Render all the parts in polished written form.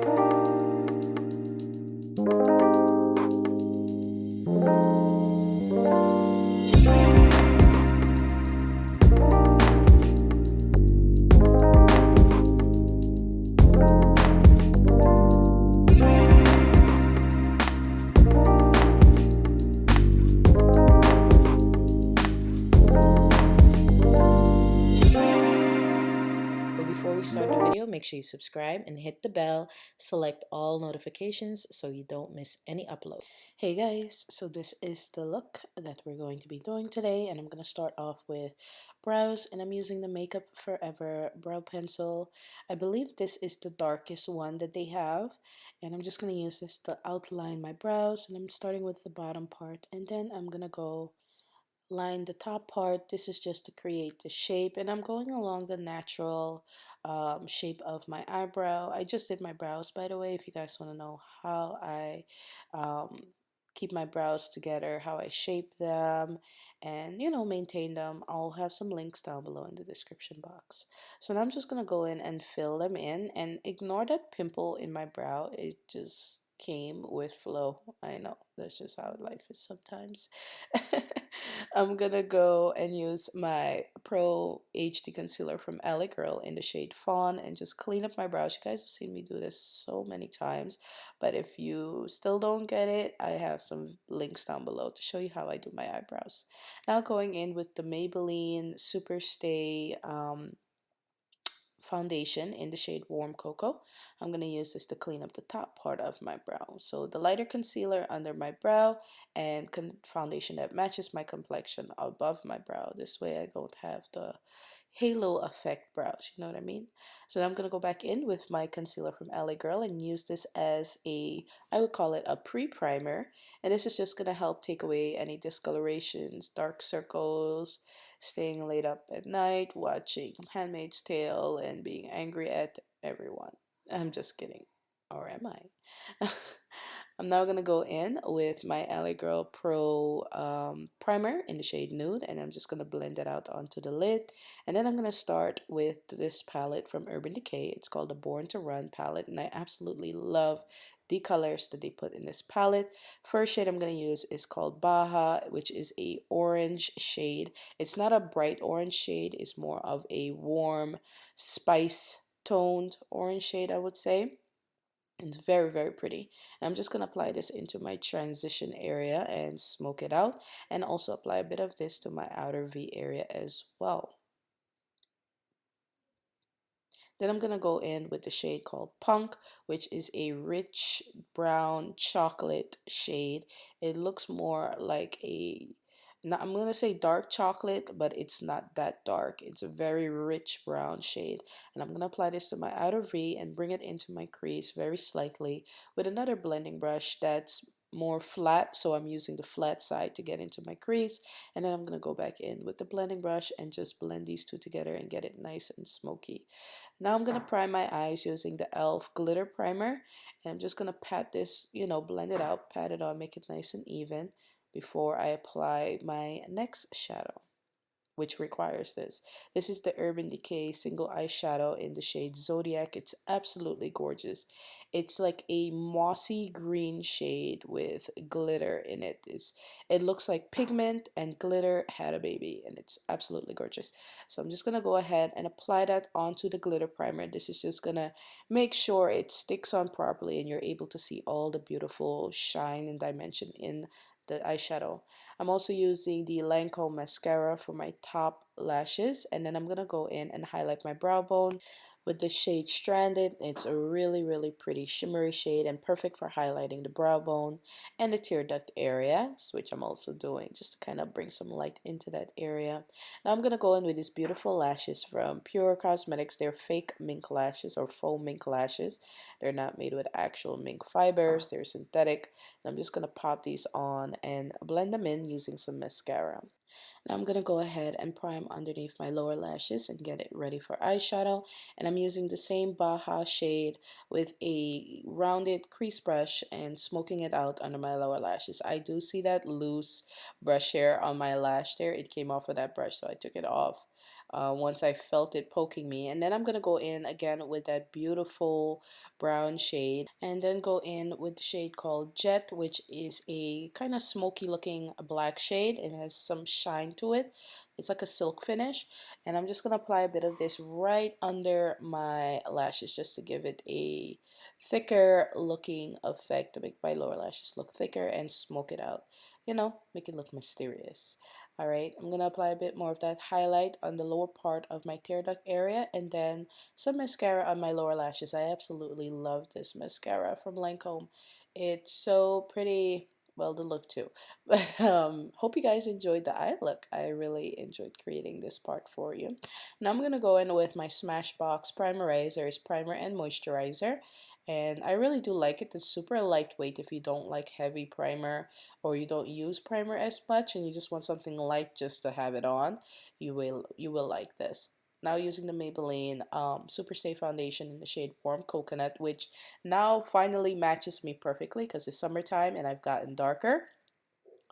Before we start the video, make sure you subscribe and hit the bell. Select all notifications so you don't miss any upload. Hey guys, so this is the look that we're going to be doing today, and I'm going to start off with brows, and I'm using the Makeup Forever brow pencil. I believe this is the darkest one that they have, and I'm just going to use this to outline my brows, and I'm starting with the bottom part, and then I'm going to go line the top part. This is just to create the shape, and I'm going along the natural shape of my eyebrow. I just did my brows, by the way, if you guys want to know how I um, keep my brows together, how I shape them, and maintain them. I'll have some links down below in the description box. So now I'm just gonna go in and fill them in, and ignore that pimple in my brow. It just came with flow. I know, that's just how life is sometimes. I'm gonna go and use my Pro HD concealer from LA Girl in the shade Fawn and just clean up my brows. You guys have seen me do this so many times, but if you still don't get it, I have some links down below to show you how I do my eyebrows. Now going in with the Maybelline Superstay foundation in the shade Warm Cocoa. I'm going to use this to clean up the top part of my brow. So the lighter concealer under my brow and foundation that matches my complexion above my brow. This way I don't have the halo effect brows, you know what I mean? So now I'm going to go back in with my concealer from LA Girl and use this as I would call it a pre-primer. And this is just going to help take away any discolorations, dark circles, staying late up at night, watching Handmaid's Tale, and being angry at everyone. I'm just kidding. Or am I? I'm now going to go in with my LA Girl Pro primer in the shade Nude, and I'm just going to blend it out onto the lid. And then I'm going to start with this palette from Urban Decay. It's called the Born to Run palette, and I absolutely love the colors that they put in this palette. First shade I'm going to use is called Baja, which is a orange shade. It's not a bright orange shade, it's more of a warm spice toned orange shade, I would say. It's very, very pretty. And I'm just going to apply this into my transition area and smoke it out, and also apply a bit of this to my outer V area as well. Then I'm going to go in with the shade called Punk, which is a rich brown chocolate shade. It looks more like I'm going to say dark chocolate, but it's not that dark. It's a very rich brown shade. And I'm going to apply this to my outer V and bring it into my crease very slightly with another blending brush that's more flat, so I'm using the flat side to get into my crease, and then I'm going to go back in with the blending brush and just blend these two together and get it nice and smoky. Now I'm going to prime my eyes using the e.l.f. glitter primer, and I'm just going to pat this, blend it out, pat it on, make it nice and even before I apply my next shadow, which requires this. This is the Urban Decay single eyeshadow in the shade Zodiac. It's absolutely gorgeous. It's like a mossy green shade with glitter in it. It looks like pigment and glitter had a baby, and it's absolutely gorgeous. So I'm just going to go ahead and apply that onto the glitter primer. This is just going to make sure it sticks on properly and you're able to see all the beautiful shine and dimension in the eyeshadow. I'm also using the Lancome mascara for my top lashes, and then I'm gonna go in and highlight my brow bone with the shade Stranded. It's a really, really pretty shimmery shade and perfect for highlighting the brow bone and the tear duct area, which I'm also doing just to kind of bring some light into that area. Now I'm gonna go in with these beautiful lashes from Pure Cosmetics. They're fake mink lashes or faux mink lashes. They're not made with actual mink fibers, they're synthetic. And I'm just gonna pop these on and blend them in using some mascara. Now I'm going to go ahead and prime underneath my lower lashes and get it ready for eyeshadow. And I'm using the same Baja shade with a rounded crease brush and smoking it out under my lower lashes. I do see that loose brush hair on my lash there. It came off of that brush, so I took it off. once I felt it poking me. And then I'm going to go in again with that beautiful brown shade, and then go in with the shade called Jet, which is a kind of smoky looking black shade. It has some shine to it. It's like a silk finish. And I'm just going to apply a bit of this right under my lashes just to give it a thicker looking effect, to make my lower lashes look thicker and smoke it out. You know, make it look mysterious. Alright, I'm going to apply a bit more of that highlight on the lower part of my tear duct area, and then some mascara on my lower lashes. I absolutely love this mascara from Lancome. It's so pretty, well, the look too. But hope you guys enjoyed the eye look. I really enjoyed creating this part for you. Now I'm going to go in with my Smashbox Primerizers Primer and Moisturizer. And I really do like it. It's super lightweight if you don't like heavy primer, or you don't use primer as much and you just want something light just to have it on. You will like this. Now using the Maybelline Superstay foundation in the shade Warm Coconut, which now finally matches me perfectly because it's summertime and I've gotten darker.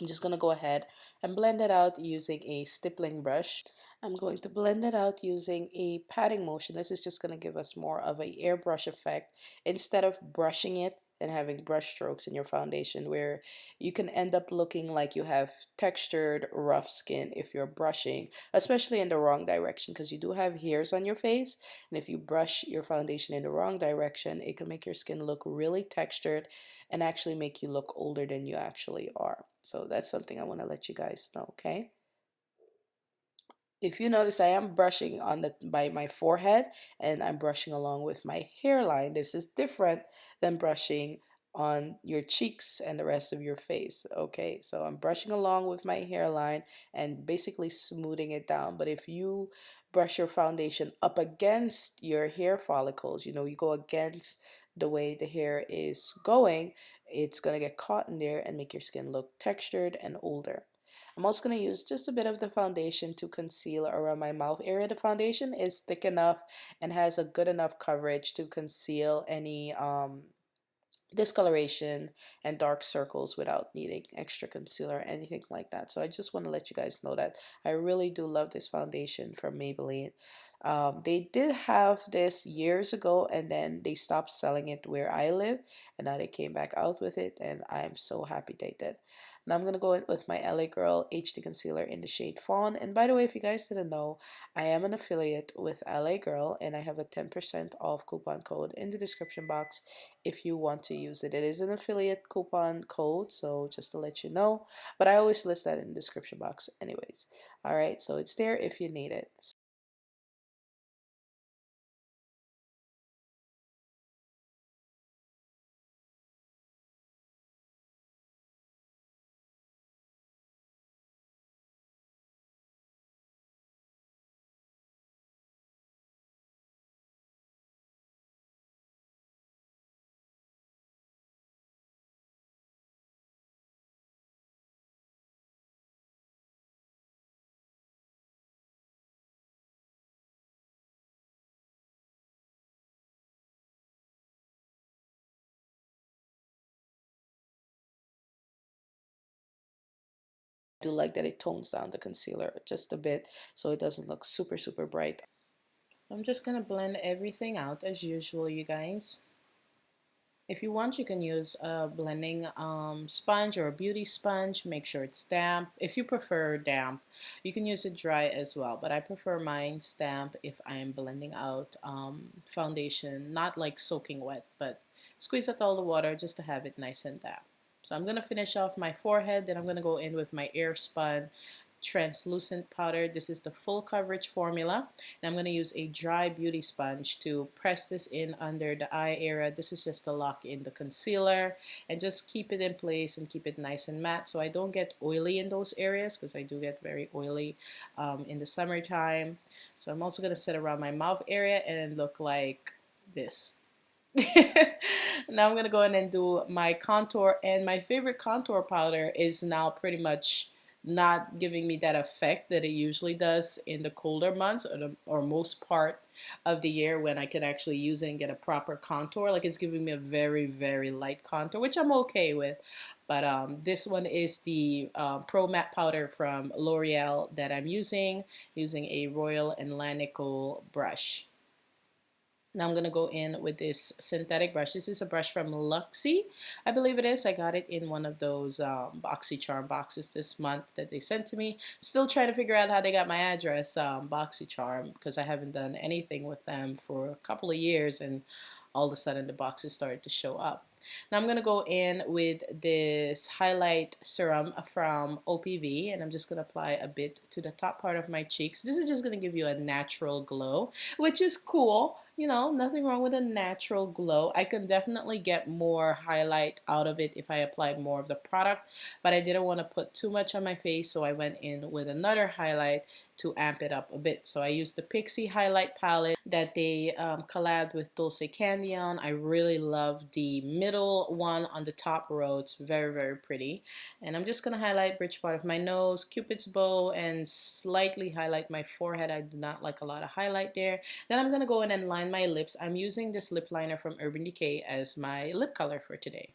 I'm just going to go ahead and blend it out using a stippling brush. I'm going to blend it out using a patting motion. This is just going to give us more of a airbrush effect instead of brushing it and having brush strokes in your foundation, where you can end up looking like you have textured rough skin if you're brushing, especially in the wrong direction, because you do have hairs on your face, and if you brush your foundation in the wrong direction, it can make your skin look really textured and actually make you look older than you actually are. So that's something I want to let you guys know, okay? If you notice, I am brushing on the by my forehead, and I'm brushing along with my hairline. This is different than brushing on your cheeks and the rest of your face. Okay, so I'm brushing along with my hairline and basically smoothing it down. But if you brush your foundation up against your hair follicles, you know, you go against the way the hair is going, it's gonna get caught in there and make your skin look textured and older. I'm also going to use just a bit of the foundation to conceal around my mouth area. The foundation is thick enough and has a good enough coverage to conceal any discoloration and dark circles without needing extra concealer or anything like that. So I just want to let you guys know that I really do love this foundation from Maybelline. They did have this years ago, and then they stopped selling it where I live, and now they came back out with it, and I'm so happy they did. Now I'm gonna go in with my LA Girl HD concealer in the shade Fawn. And by the way, if you guys didn't know, I am an affiliate with LA Girl, and I have a 10% off coupon code in the description box if you want to use it. It is an affiliate coupon code, so just to let you know, but I always list that in the description box anyways. All right, so it's there if you need it. I do like that it tones down the concealer just a bit so it doesn't look super bright. I'm just gonna blend everything out as usual, you guys. If you want, you can use a blending sponge or a beauty sponge. Make sure it's damp. If you prefer damp, you can use it dry as well, but I prefer mine damp if I'm blending out foundation, not like soaking wet, but squeeze out all the water just to have it nice and damp. So I'm going to finish off my forehead, then I'm going to go in with my Airspun translucent powder. This is the full coverage formula, and I'm going to use a dry beauty sponge to press this in under the eye area. This is just to lock in the concealer and just keep it in place and keep it nice and matte so I don't get oily in those areas, because I do get very oily in the summertime. So I'm also going to set around my mouth area and look like this. Now I'm going to go in and do my contour, and my favorite contour powder is now pretty much not giving me that effect that it usually does in the colder months, or most part of the year when I can actually use it and get a proper contour. Like it's giving me a very, very light contour, which I'm okay with. But this one is the Pro Matte Powder from L'Oreal that I'm using a Royal and Lanico brush. Now I'm going to go in with this synthetic brush. This is a brush from Luxie, I believe it is. I got it in one of those BoxyCharm boxes this month that they sent to me. I'm still trying to figure out how they got my address, BoxyCharm, because I haven't done anything with them for a couple of years, and all of a sudden the boxes started to show up. Now I'm going to go in with this highlight serum from OPV, and I'm just going to apply a bit to the top part of my cheeks. This is just going to give you a natural glow, which is cool. You know, nothing wrong with a natural glow. I can definitely get more highlight out of it if I applied more of the product, but I didn't want to put too much on my face, so I went in with another highlight to amp it up a bit. So I used the Pixie highlight palette that they collabed with Dulce Candy on. I really love the middle one on the top row. It's very, very pretty. And I'm just going to highlight bridge part of my nose, Cupid's bow, and slightly highlight my forehead. I do not like a lot of highlight there. Then I'm going to go in and line my lips. I'm using this lip liner from Urban Decay as my lip color for today.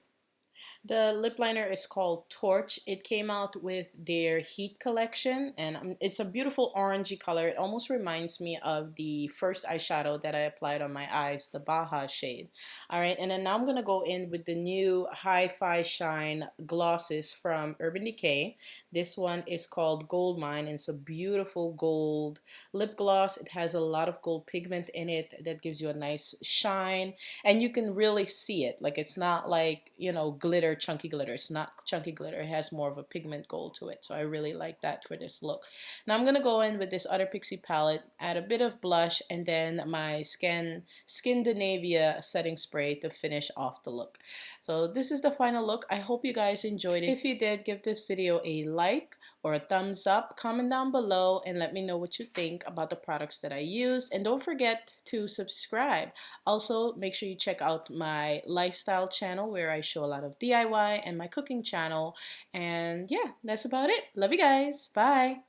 The lip liner is called Torch. It came out with their Heat collection, and it's a beautiful orangey color. It almost reminds me of the first eyeshadow that I applied on my eyes, the Baja shade. Alright, and then now I'm going to go in with the new Hi-Fi Shine glosses from Urban Decay. This one is called Gold Mine, and it's a beautiful gold lip gloss. It has a lot of gold pigment in it that gives you a nice shine, and you can really see it. Like, it's not like, you know, glitter, chunky glitter. It's not chunky glitter. It has more of a pigment gold to it. So I really like that for this look. Now I'm going to go in with this other Pixie palette, add a bit of blush, and then my Skindinavia setting spray to finish off the look. So this is the final look. I hope you guys enjoyed it. If you did, give this video a like or a thumbs up. Comment down below and let me know what you think about the products that I used. And don't forget to subscribe. Also, make sure you check out my lifestyle channel where I show a lot of DIY, and my cooking channel. And yeah, that's about it. Love you guys. Bye.